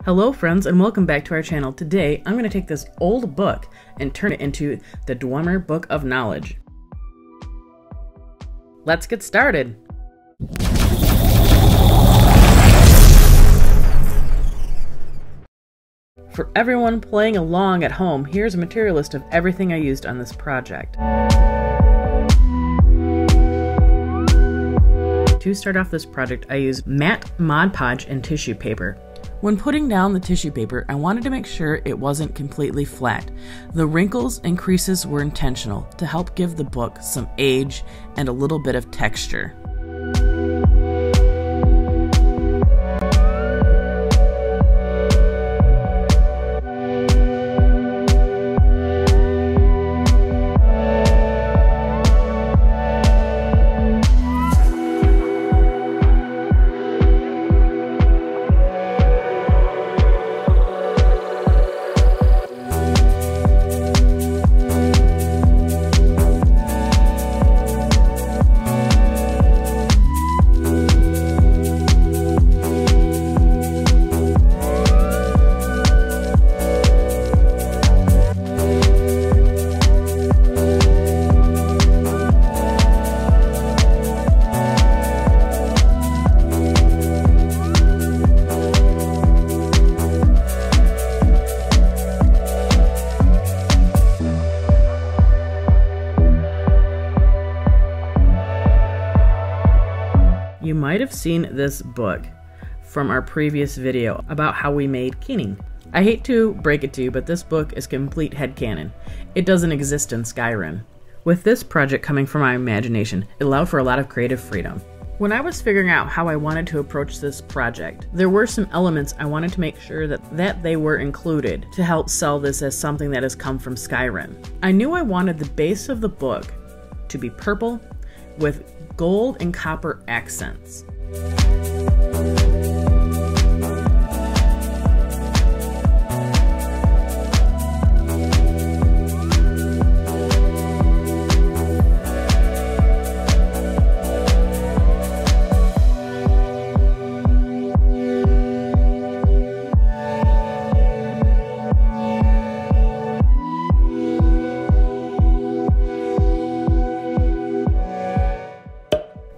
Hello friends and welcome back to our channel. Today I'm going to take this old book and turn it into the Dwemer Book of Knowledge. Let's get started! For everyone playing along at home, here's a material list of everything I used on this project. To start off this project, I used matte Mod Podge and tissue paper. When putting down the tissue paper, I wanted to make sure it wasn't completely flat. The wrinkles and creases were intentional to help give the book some age and a little bit of texture. You might have seen this book from our previous video about how we made keening. I hate to break it to you, but this book is complete headcanon. It doesn't exist in Skyrim. With this project coming from my imagination, it allowed for a lot of creative freedom. When I was figuring out how I wanted to approach this project, there were some elements I wanted to make sure that they were included to help sell this as something that has come from Skyrim. I knew I wanted the base of the book to be purple with gold and copper accents.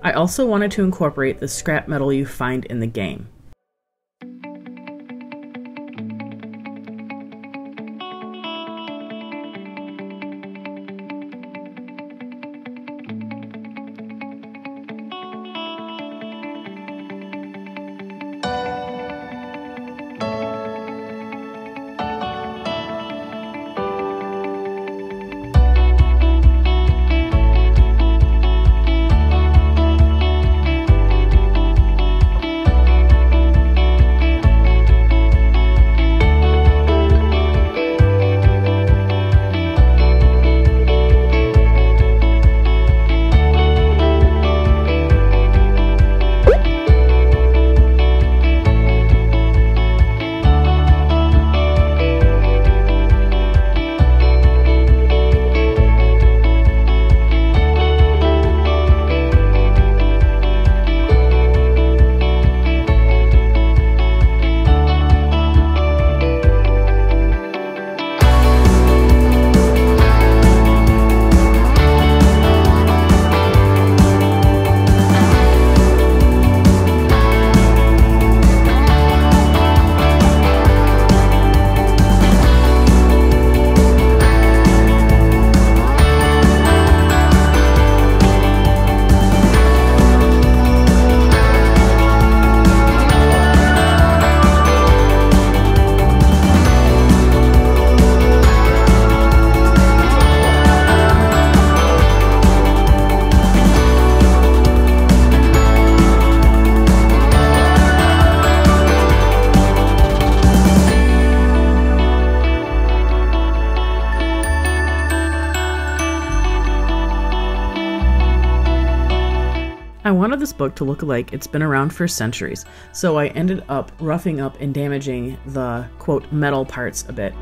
I also wanted to incorporate the scrap metal you find in the game. I wanted this book to look like it's been around for centuries, so I ended up roughing up and damaging the, quote, metal parts a bit.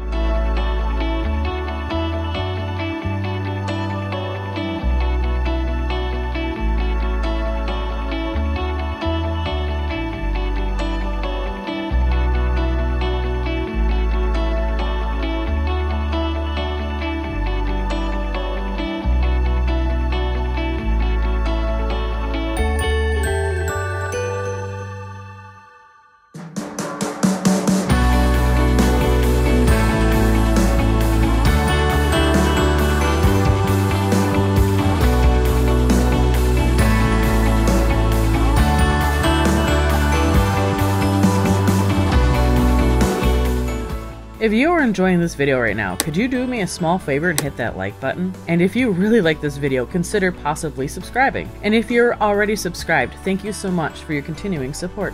If you are enjoying this video right now, could you do me a small favor and hit that like button? And if you really like this video, consider possibly subscribing. And if you're already subscribed, thank you so much for your continuing support.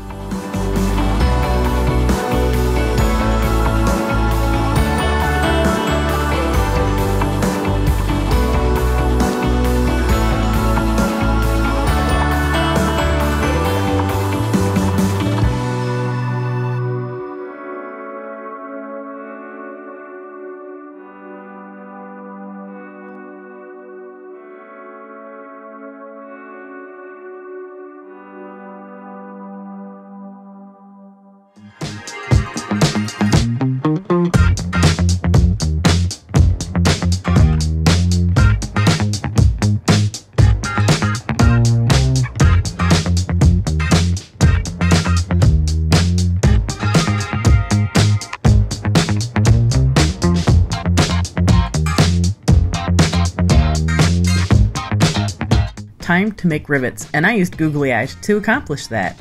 Time to make rivets, and I used googly eyes to accomplish that.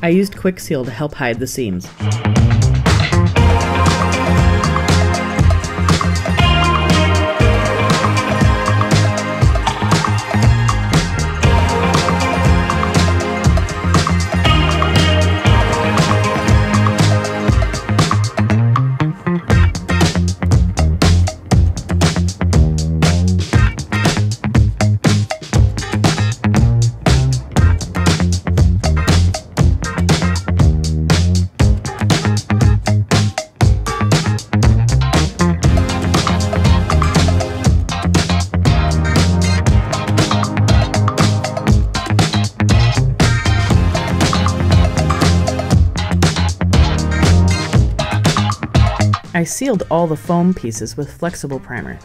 I used quick seal to help hide the seams. I sealed all the foam pieces with flexible primer.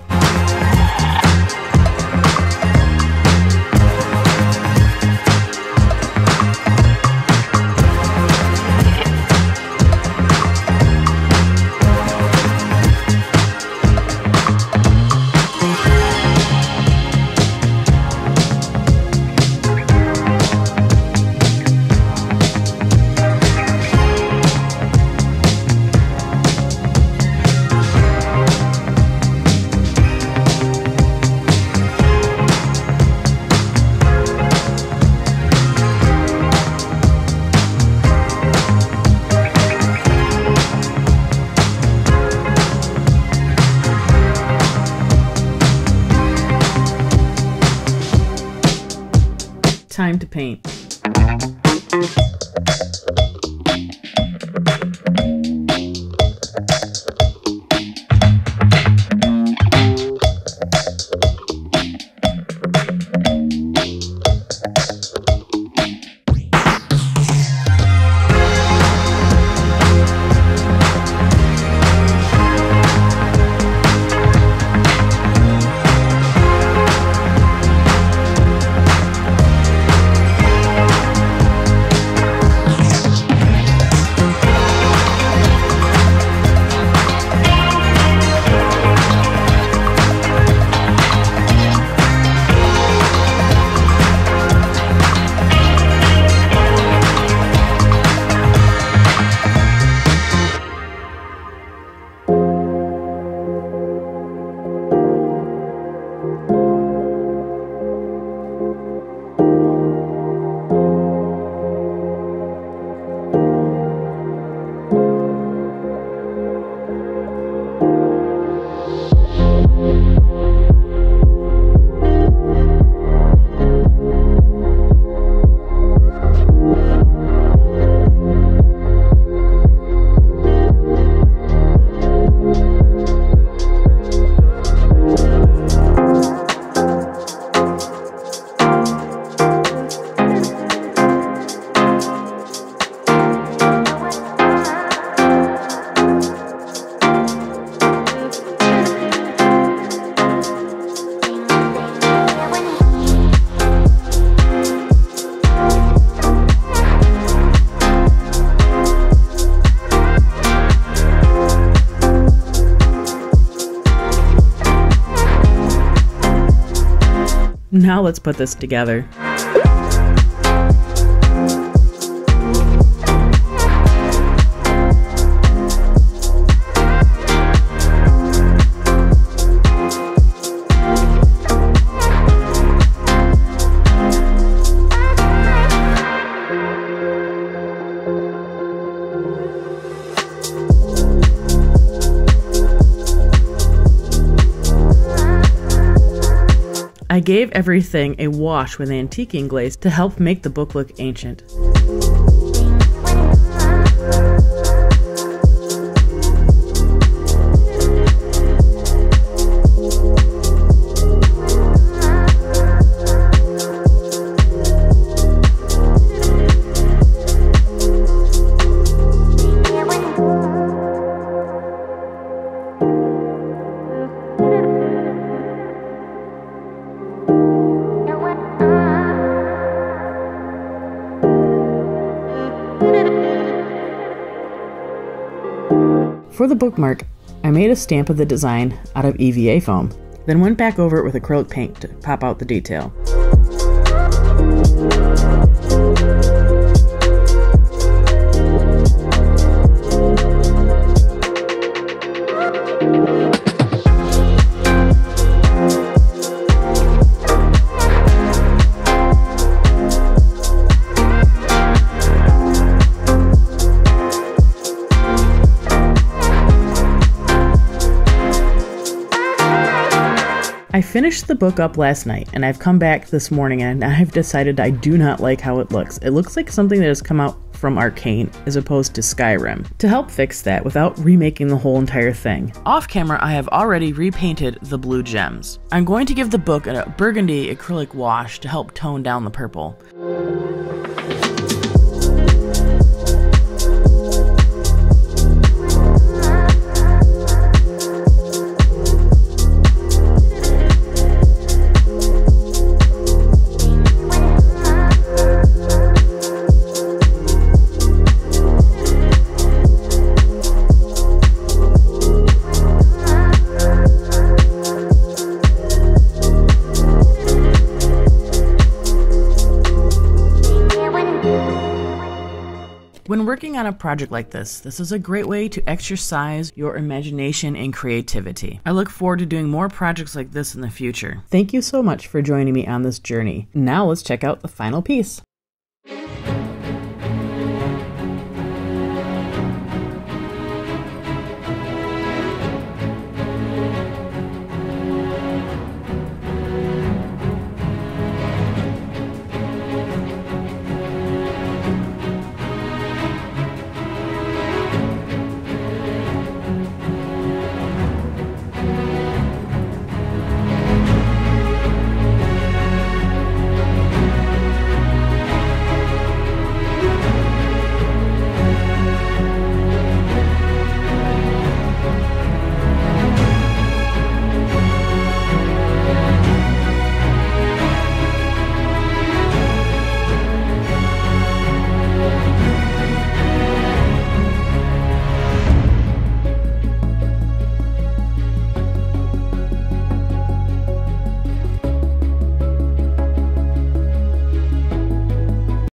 Time to paint. Now let's put this together. I gave everything a wash with antiquing glaze to help make the book look ancient. For the bookmark, I made a stamp of the design out of EVA foam, then went back over it with acrylic paint to pop out the detail. I finished the book up last night, and I've come back this morning and I've decided I do not like how it looks. It looks like something that has come out from Arcane as opposed to Skyrim. To help fix that without remaking the whole entire thing, off camera I have already repainted the blue gems. I'm going to give the book a burgundy acrylic wash to help tone down the purple. When working on a project like this is a great way to exercise your imagination and creativity. I look forward to doing more projects like this in the future. Thank you so much for joining me on this journey. Now let's check out the final piece.